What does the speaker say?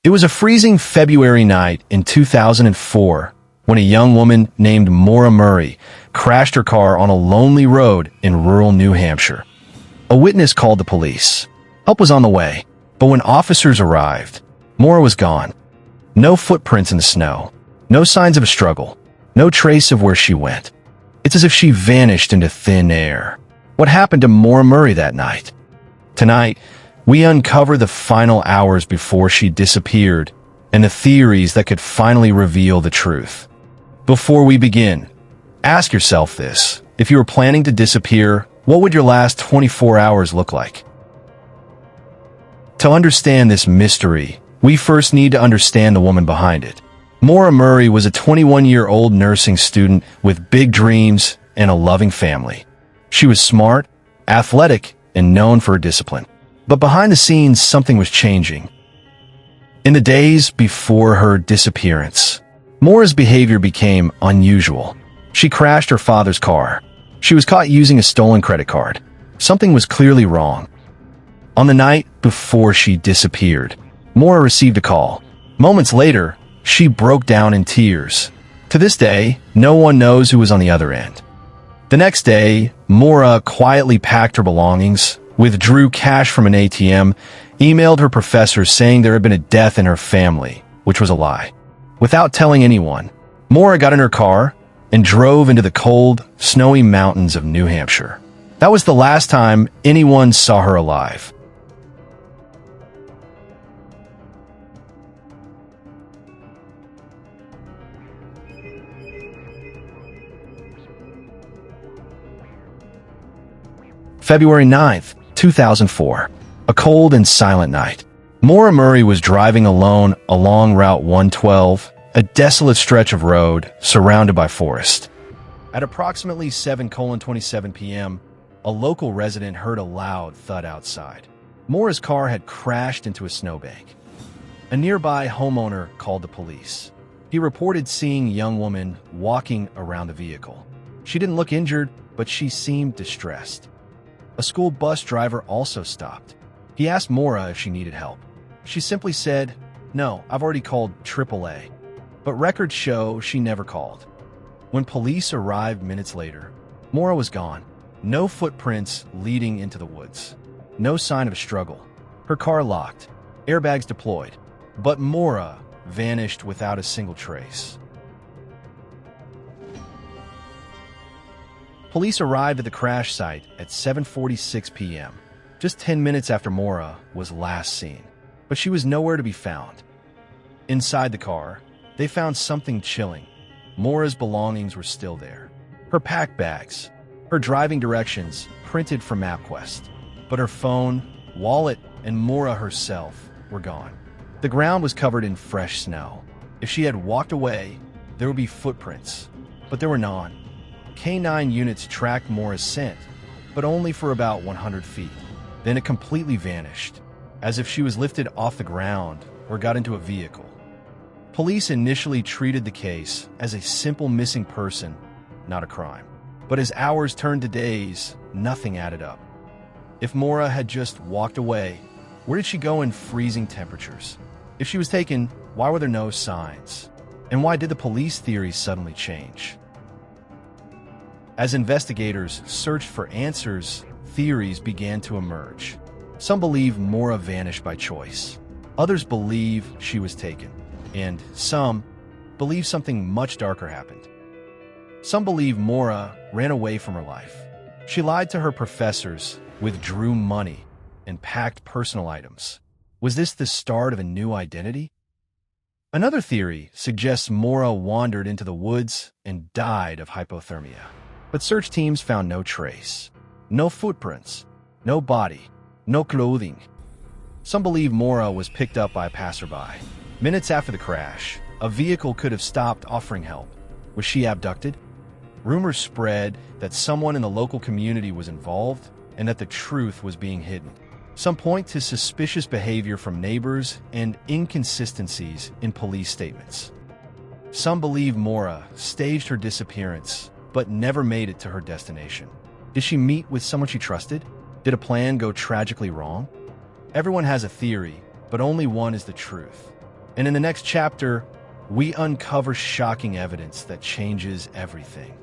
It was a freezing February night in 2004 when a young woman named Maura Murray crashed her car on a lonely road in rural New Hampshire. A witness called the police. Help was on the way, but when officers arrived, Maura was gone. No footprints in the snow, no signs of a struggle, no trace of where she went. It's as if she vanished into thin air. What happened to Maura Murray that night? Tonight, we uncover the final hours before she disappeared and the theories that could finally reveal the truth. Before we begin, ask yourself this. If you were planning to disappear, what would your last 24 hours look like? To understand this mystery, we first need to understand the woman behind it. Maura Murray was a 21-year-old nursing student with big dreams and a loving family. She was smart, athletic, and known for her discipline. But behind the scenes, something was changing. In the days before her disappearance, Maura's behavior became unusual. She crashed her father's car. She was caught using a stolen credit card. Something was clearly wrong. On the night before she disappeared, Maura received a call. Moments later, she broke down in tears. To this day, no one knows who was on the other end. The next day, Maura quietly packed her belongings, withdrew cash from an ATM, emailed her professor saying there had been a death in her family, which was a lie. Without telling anyone, Maura got in her car and drove into the cold, snowy mountains of New Hampshire. That was the last time anyone saw her alive. February 9th, 2004. A cold and silent night. Maura Murray was driving alone along Route 112, a desolate stretch of road surrounded by forest. At approximately 7:27 p.m., a local resident heard a loud thud outside. Maura's car had crashed into a snowbank. A nearby homeowner called the police. He reported seeing a young woman walking around the vehicle. She didn't look injured, but she seemed distressed. A school bus driver also stopped. He asked Maura if she needed help. She simply said, "No, I've already called AAA." But records show she never called. When police arrived minutes later, Maura was gone. No footprints leading into the woods. No sign of a struggle. Her car locked. Airbags deployed. But Maura vanished without a single trace. Police arrived at the crash site at 7:46 p.m., just 10 minutes after Maura was last seen. But she was nowhere to be found. Inside the car, they found something chilling. Maura's belongings were still there. Her packed bags, her driving directions printed from MapQuest. But her phone, wallet, and Maura herself were gone. The ground was covered in fresh snow. If she had walked away, there would be footprints, but there were none. K9 units tracked Maura's scent, but only for about 100 feet. Then it completely vanished, as if she was lifted off the ground or got into a vehicle. Police initially treated the case as a simple missing person, not a crime. But as hours turned to days, nothing added up. If Maura had just walked away, where did she go in freezing temperatures? If she was taken, why were there no signs? And why did the police theory suddenly change? As investigators searched for answers, theories began to emerge. Some believe Maura vanished by choice. Others believe she was taken. And some believe something much darker happened. Some believe Maura ran away from her life. She lied to her professors, withdrew money, and packed personal items. Was this the start of a new identity? Another theory suggests Maura wandered into the woods and died of hypothermia. But search teams found no trace. No footprints, no body, no clothing. Some believe Maura was picked up by a passerby. Minutes after the crash, a vehicle could have stopped offering help. Was she abducted? Rumors spread that someone in the local community was involved and that the truth was being hidden. Some point to suspicious behavior from neighbors and inconsistencies in police statements. Some believe Maura staged her disappearance but never made it to her destination. Did she meet with someone she trusted? Did a plan go tragically wrong? Everyone has a theory, but only one is the truth. And in the next chapter, we uncover shocking evidence that changes everything.